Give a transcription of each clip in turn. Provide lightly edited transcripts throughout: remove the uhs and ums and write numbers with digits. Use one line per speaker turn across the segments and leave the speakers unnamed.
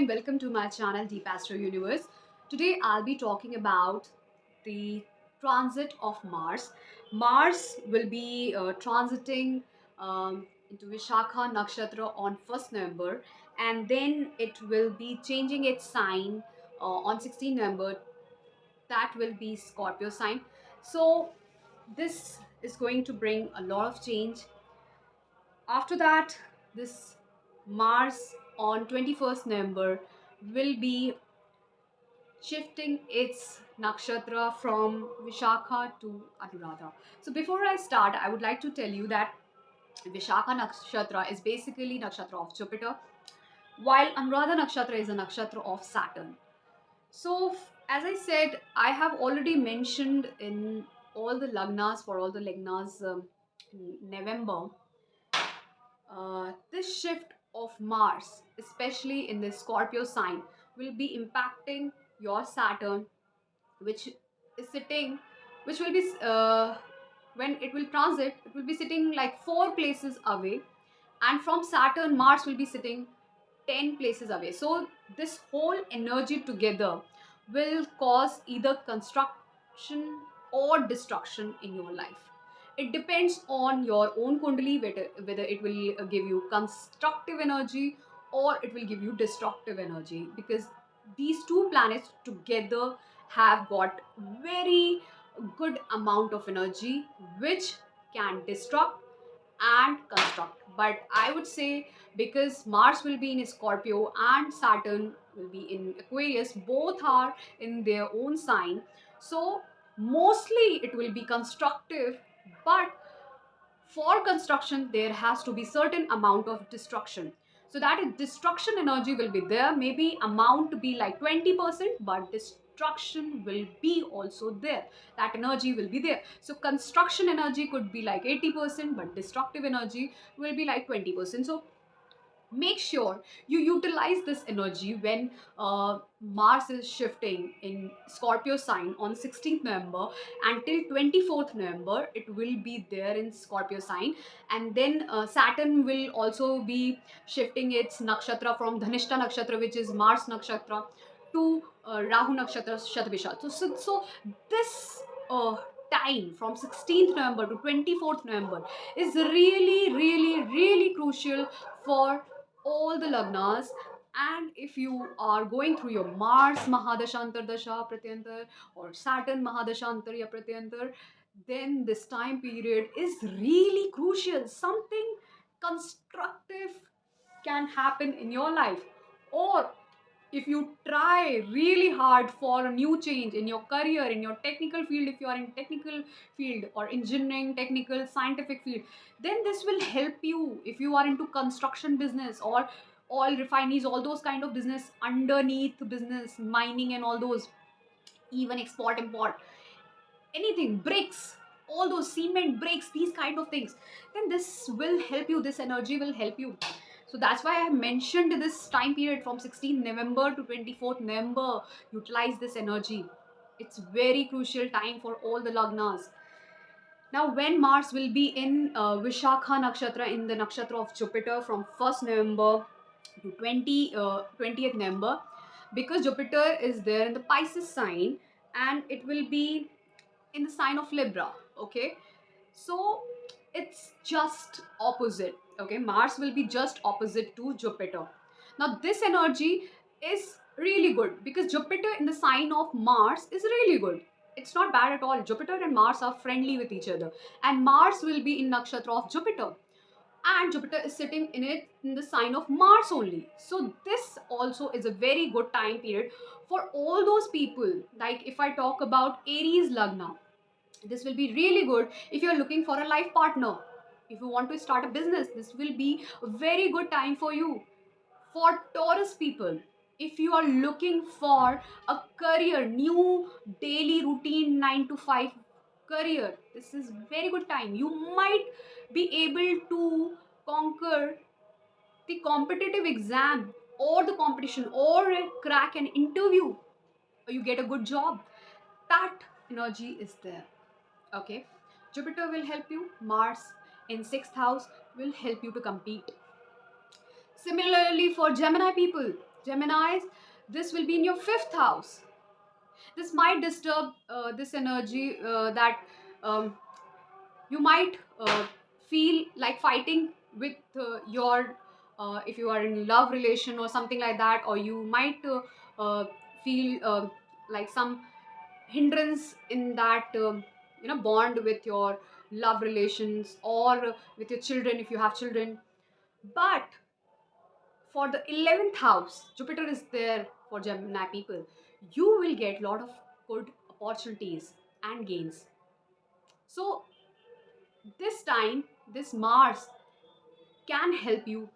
and welcome to my channel Deep Astro Universe. Today I'll be talking about the transit of Mars. Mars will be transiting into Vishakha Nakshatra on 1st November, and then it will be changing its sign on 16th November. That will be Scorpio sign. So this is going to bring a lot of change. After that, this Mars on 21st November will be shifting its nakshatra from Vishakha to Anuradha. So before I start, I would like to tell you that Vishakha nakshatra is basically nakshatra of Jupiter, while Anuradha nakshatra is a nakshatra of Saturn. So as I said, I have already mentioned in all the lagnas, for all the lagnas in November, this shift of Mars, especially in the Scorpio sign, will be impacting your Saturn, which is sitting, which will be, when it will transit, it will be sitting like 4 places away, and from Saturn, Mars will be sitting 10 places away. So, this whole energy together will cause either construction or destruction in your life. It depends on your own kundali whether it will give you constructive energy or it will give you destructive energy, because these two planets together have got very good amount of energy which can destruct and construct. But I would say, because Mars will be in Scorpio and Saturn will be in Aquarius, both are in their own sign, so mostly it will be constructive. But for construction there has to be certain amount of destruction, so that destruction energy will be there, maybe amount to be like 20%, but destruction will be also there, that energy will be there. So construction energy could be like 80%, but destructive energy will be like 20%. So make sure you utilize this energy when Mars is shifting in Scorpio sign on 16th November until 24th November. It will be there in Scorpio sign, and then Saturn will also be shifting its nakshatra from Dhanishta nakshatra, which is Mars nakshatra, to Rahu nakshatra Shatabisha. So this time from 16th November to 24th November is really crucial for all the lagnas. And if you are going through your Mars Mahadashantar Dasha Pratyantar or Saturn Mahadashantar ya Pratyantar, then this time period is really crucial. Something constructive can happen in your life, or if you try really hard for a new change in your career, in your technical field, if you are in technical field or engineering, technical, scientific field, then this will help you. If you are into construction business or oil refineries, all those kind of business, underneath business, mining and all those, even export import, anything, bricks, all those cement bricks, these kind of things, then this will help you, this energy will help you. So that's why I mentioned this time period from 16th November to 24th November. Utilize this energy. It's very crucial time for all the lagnas. Now, when Mars will be in Vishakha nakshatra, in the nakshatra of Jupiter, from 1st November to 20th November, because Jupiter is there in the Pisces sign, and it will be in the sign of Libra. Okay, so it's just opposite. Okay, Mars will be just opposite to Jupiter. Now this energy is really good, because Jupiter in the sign of Mars is really good. It's not bad at all. Jupiter and Mars are friendly with each other, and Mars will be in nakshatra of Jupiter, and Jupiter is sitting in it in the sign of Mars only. So this also is a very good time period for all those people. Like if I talk about Aries lagna, this will be really good if you're looking for a life partner. If you want to start a business, this will be a very good time for you. For Taurus people, if you are looking for a career, new daily routine 9 to 5 career, this is very good time. You might be able to conquer the competitive exam or the competition, or crack an interview, or you get a good job. That energy is there. Okay, Jupiter will help you. Mars in 6th house will help you to compete. Similarly for Gemini people, Geminis, this will be in your fifth house. This might disturb this energy that um, you might feel like fighting with your if you are in love relation or something like that, or you might feel like some hindrance in that bond with your love relations, or with your children if you have children. But for the 11th house, Jupiter is there for Gemini people. You will get a lot of good opportunities and gains. So this time, this Mars can help you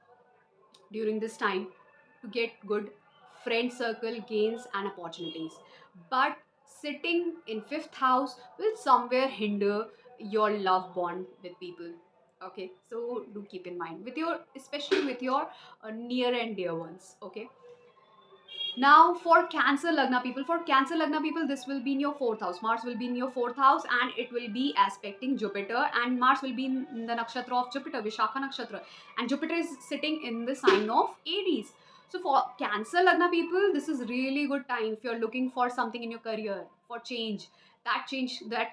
during this time to get good friend circle gains and opportunities. But sitting in fifth house will somewhere hinder your love bond with people. Okay, so do keep in mind with your, especially with your near and dear ones. Okay. Now, for Cancer Lagna people, this will be in your fourth house. Mars will be in your fourth house, and it will be aspecting Jupiter. And Mars will be in the nakshatra of Jupiter, Vishakha nakshatra, and Jupiter is sitting in the sign of Aries. So, for Cancer Lagna people, this is really good time if you're looking for something in your career, for change. That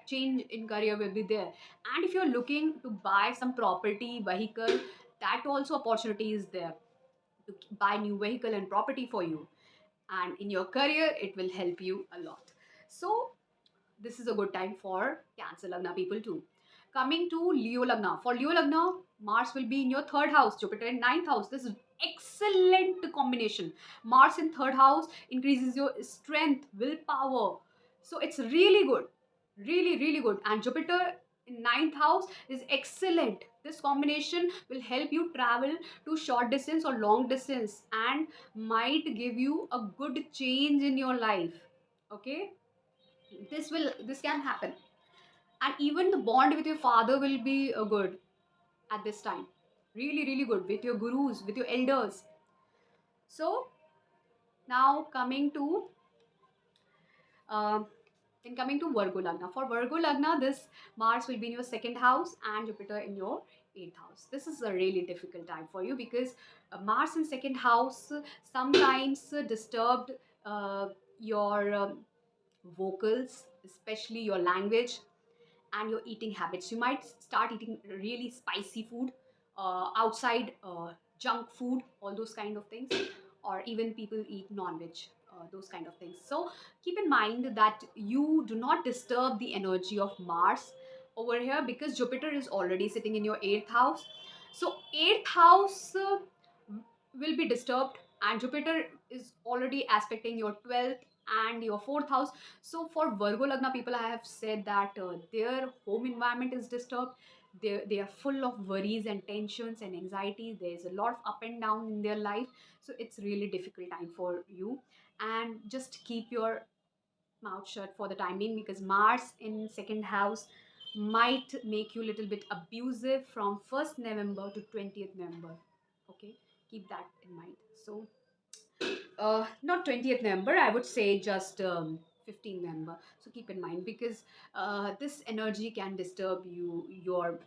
change in career will be there. And if you're looking to buy some property, vehicle, that also opportunity is there to buy new vehicle and property for you, and in your career it will help you a lot. So this is a good time for Cancer Lagna people too. Coming to Leo Lagna, for Leo Lagna, Mars will be in your third house, Jupiter in ninth house. This is excellent combination. Mars in third house increases your strength, willpower, so it's really good, really really good. And Jupiter in ninth house is excellent. This combination will help you travel to short distance or long distance, and might give you a good change in your life. Okay, this can happen. And even the bond with your father will be good at this time, really really good, with your gurus, with your elders. So now uh, coming to Virgo Lagna. For Virgo Lagna, this Mars will be in your second house and Jupiter in your eighth house. This is a really difficult time for you because Mars in second house sometimes disturbed uh, your vocals, especially your language and your eating habits. You might start eating really spicy food, outside junk food, all those kind of things, or even people eat non-veg, those kind of things. So keep in mind that you do not disturb the energy of Mars over here, because Jupiter is already sitting in your eighth house. So eighth house will be disturbed, and Jupiter is already aspecting your 12th and your fourth house. So for Virgo Lagna people, I have said that their home environment is disturbed. They are full of worries and tensions and anxieties. There is a lot of up and down in their life. So it's really difficult time for you. And just keep your mouth shut for the time being, because Mars in second house might make you a little bit abusive from 1st November to 20th November. Okay, keep that in mind. So not 20th November, I would say just 15th November. So keep in mind, because this energy can disturb your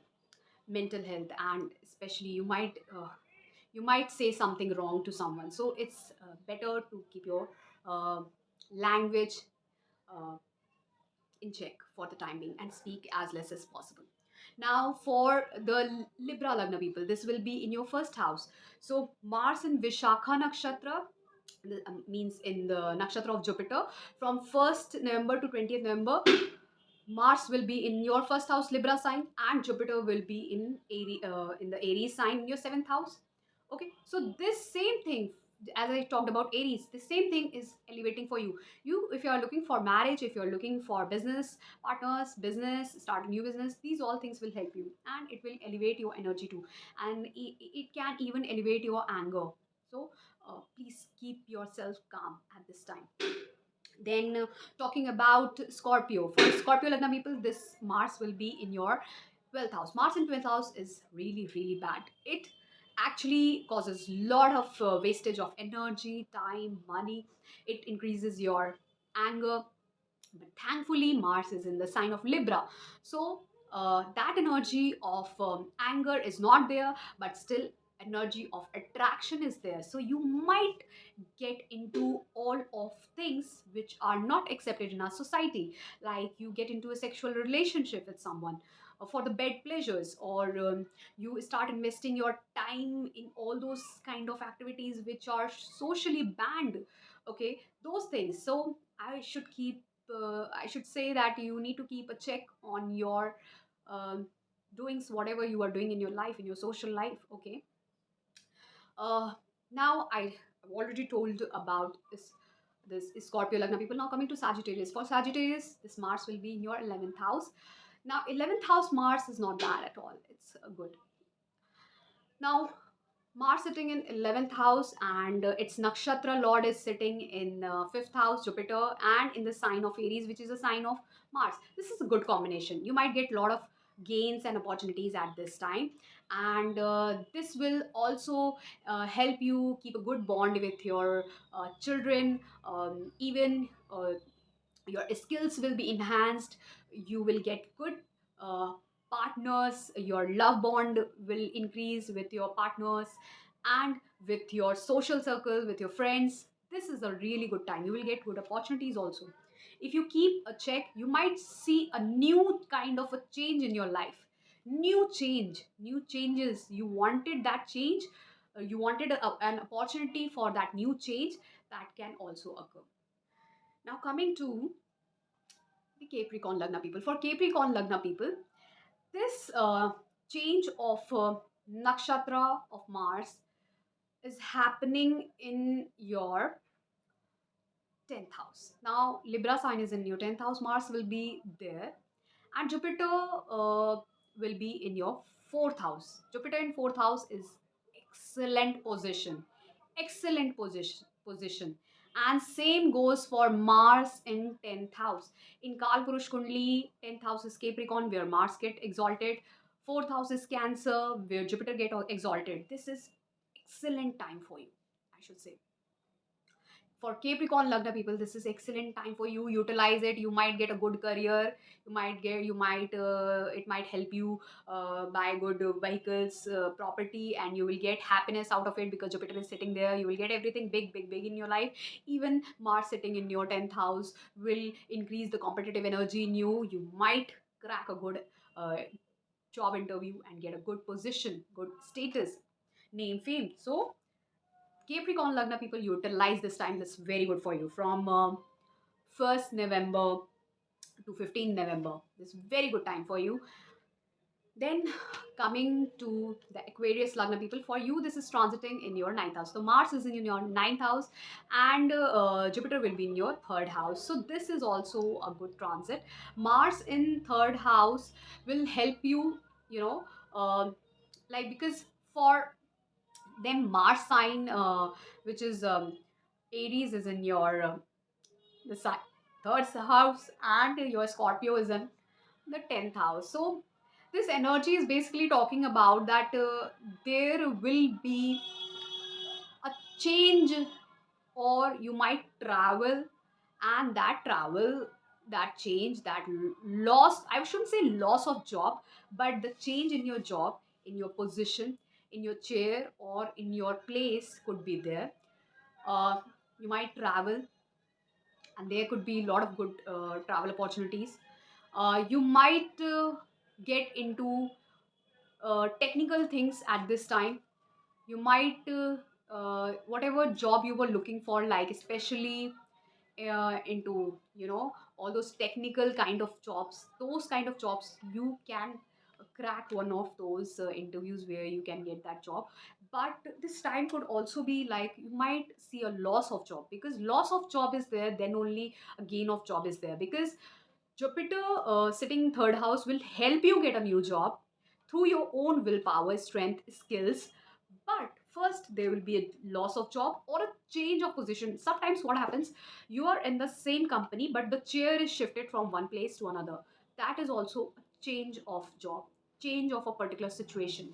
mental health, and especially you might say something wrong to someone. So it's better to keep your language uh, in check for the time being and speak as less as possible. Now, for the Libra Lagna people, this will be in your first house. So, Mars in Vishakha Nakshatra, means in the nakshatra of Jupiter, from 1st November to 20th November, Mars will be in your first house, Libra sign, and Jupiter will be in the Aries sign in your seventh house. Okay, so this same thing, as I talked about Aries, the same thing is elevating for you. If you are looking for marriage, if you are looking for business partners, business, start a new business, these all things will help you, and it will elevate your energy too, and it can even elevate your anger. So please keep yourself calm at this time. Then talking about Scorpio, for Scorpio Lagna people, this Mars will be in your 12th house. Mars in 12th house is really really bad. It actually causes lot of wastage of energy, time, money. It increases your anger. But thankfully Mars is in the sign of Libra, so that energy of anger is not there. But still, energy of attraction is there, so you might get into all of things which are not accepted in our society, like you get into a sexual relationship with someone for the bed pleasures, or you start investing your time in all those kind of activities which are socially banned. Okay, those things. So I should say that you need to keep a check on your um, doings, whatever you are doing in your life, in your social life. Okay. uh, Now I've already told about this Scorpio Lagna people. Now coming to Sagittarius. For Sagittarius, this Mars will be in your 11th house. Now 11th house Mars is not bad at all. It's good. Now Mars sitting in 11th house, and its nakshatra lord is sitting in 5th house, Jupiter, and in the sign of Aries, which is a sign of Mars. This is a good combination. You might get a lot of gains and opportunities at this time, and this will also help you keep a good bond with your children. Even your skills will be enhanced. You will get good uh, partners. Your love bond will increase with your partners, and with your social circle, with your friends. This is a really good time. You will get good opportunities also. If you keep a check, you might see a new kind of a change in your life. New changes. You wanted that change. You wanted an opportunity for that new change. That can also occur. Now coming to the Capricorn Lagna people. For Capricorn Lagna people, this change of nakshatra of Mars is happening in your 10th house. Now, Libra sign is in your 10th house, Mars will be there, and Jupiter will be in your 4th house. Jupiter in 4th house is excellent position. Excellent position. And same goes for Mars in 10th house. In Kal Purush Kundli, 10th house is Capricorn, where Mars get exalted. 4th house is Cancer, where Jupiter get exalted. This is excellent time for you, I should say. For Capricorn Lagna people, this is excellent time for you. Utilize it. You might get a good career. It might help you buy good vehicles, property, and you will get happiness out of it because Jupiter is sitting there. You will get everything big, big, big in your life. Even Mars sitting in your 10th house will increase the competitive energy in you. You might crack a good job interview and get a good position, good status, name, fame. So Capricorn Lagna people, utilize this time. That's very good for you. From 1st November to 15th November. This is very good time for you. Then coming to the Aquarius Lagna people, for you this is transiting in your 9th house. So Mars is in your 9th house, and Jupiter will be in your 3rd house. So this is also a good transit. Mars in 3rd house will help you, you know, like, because for then Mars sign, which is Aries, is in your the 3rd house, and your Scorpio is in the 10th house. So this energy is basically talking about that there will be a change, or you might travel, and that travel, that change, that loss, I shouldn't say loss of job, but the change in your job, in your position, in your chair, or in your place could be there. uh, you might travel, and there could be a lot of good travel opportunities. You might get into technical things at this time. You might whatever job you were looking for, like especially into, all those technical kind of jobs, those kind of jobs you can crack one of those interviews where you can get that job. But this time could also be like you might see a loss of job, because loss of job is there, then only a gain of job is there, because Jupiter sitting in 3rd house will help you get a new job through your own willpower, strength, skills. But first, there will be a loss of job or a change of position. Sometimes, what happens, you are in the same company, but the chair is shifted from one place to another. That is also a change of job, change of a particular situation.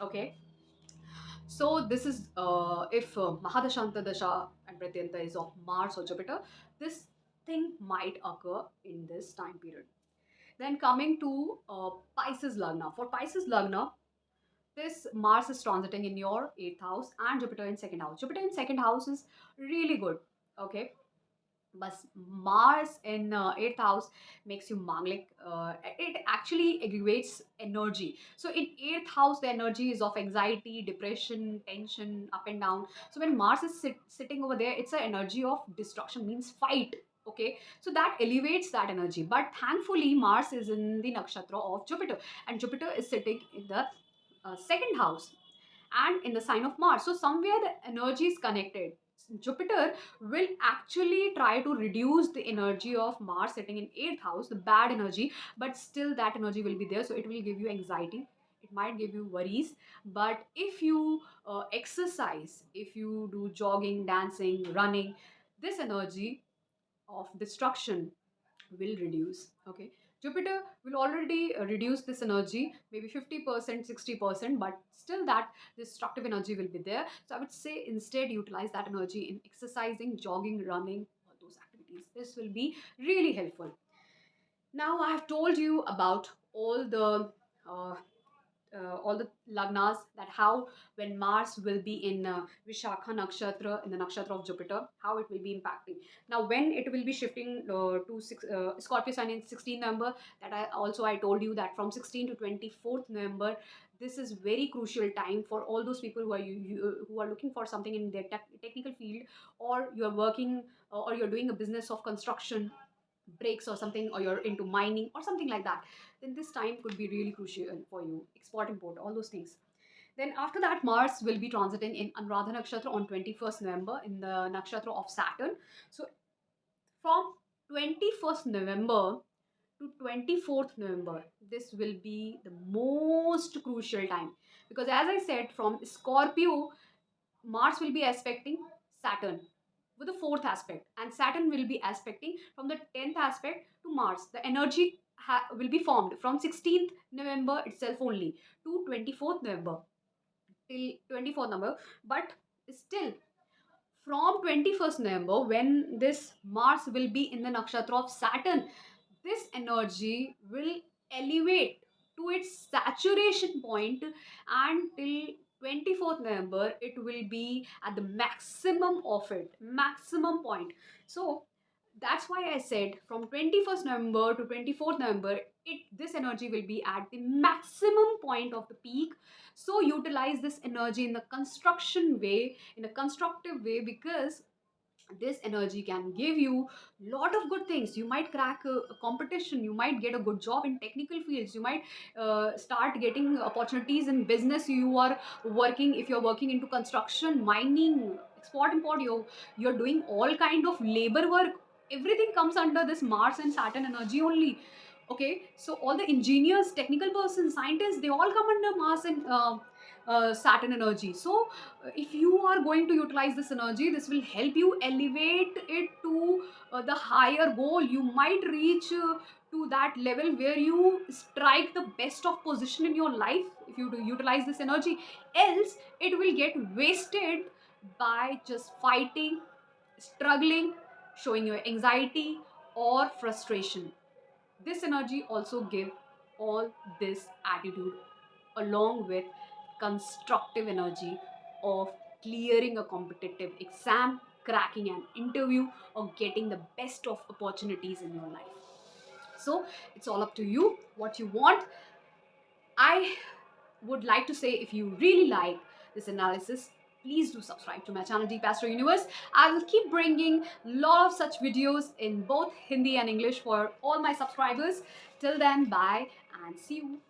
Okay. So this is if Mahadashanta Dasha and Pratyanta is of Mars or Jupiter, this thing might occur in this time period. Then coming to Pisces Lagna. For Pisces Lagna, this Mars is transiting in your 8th house and Jupiter in 2nd house. Jupiter in 2nd house is really good. Okay, but Mars in 8th house makes you manglik. It actually aggregates energy. So in 8th house, the energy is of anxiety, depression, tension, up and down. So when Mars is sitting over there, it's an energy of destruction, means fight. Okay, so that elevates that energy. But thankfully, Mars is in the nakshatra of Jupiter, and Jupiter is sitting in the 2nd house and in the sign of Mars. So somewhere the energy is connected. Jupiter will actually try to reduce the energy of Mars sitting in 8th house, the bad energy, but still that energy will be there. So it will give you anxiety. It might give you worries. But if you exercise, if you do jogging, dancing, running, this energy of destruction will reduce. Okay, Jupiter will already reduce this energy, maybe 50%, 60%, but still that destructive energy will be there. So I would say instead utilize that energy in exercising, jogging, running, all those activities. This will be really helpful. Now I have told you about uh, all the lagnas, that how when Mars will be in Vishakha nakshatra, in the nakshatra of Jupiter, how it will be impacting. Now when it will be shifting to Scorpio sign in 16 November, that I told you that from 16 to 24th November, this is very crucial time for all those people who are who are looking for something in their technical field, or you're working or you're doing a business of construction, breaks or something, or you're into mining or something like that, then this time could be really crucial for you. Export, import, all those things. Then after that, Mars will be transiting in Anuradha Nakshatra on 21st November in the nakshatra of Saturn. So from 21st November to 24th November, this will be the most crucial time, because as I said, from Scorpio, Mars will be aspecting Saturn with the 4th aspect, and Saturn will be aspecting from the 10th aspect to Mars. The energy will be formed from 16th November itself only to 24th November, till 24th November. But still, from 21st November, when this Mars will be in the nakshatra of Saturn, this energy will elevate to its saturation point, and till 24th November, it will be at the maximum of it, maximum point. So that's why I said from 21st November to 24th November, this energy will be at the maximum point of the peak. So utilize this energy in the construction way, in a constructive way, because this energy can give you lot of good things. You might crack a competition, you might get a good job in technical fields, you might start getting opportunities in business you are working. If you're working into construction, mining, export, import, you're doing all kind of labor work, everything comes under this Mars and Saturn energy only. Okay, so all the engineers, technical persons, scientists, they all come under Mars and Saturn energy. So if you are going to utilize this energy, this will help you elevate it to the higher goal. You might reach to that level where you strike the best of position in your life if you do utilize this energy. Else it will get wasted by just fighting, struggling, showing your anxiety or frustration. This energy also give all this attitude along with constructive energy of clearing a competitive exam, cracking an interview, or getting the best of opportunities in your life. So it's all up to you what you want. I would like to say, if you really like this analysis, please do subscribe to my channel Deep Astro Universe. I will keep bringing a lot of such videos in both Hindi and English for all my subscribers. Till then, bye and see you.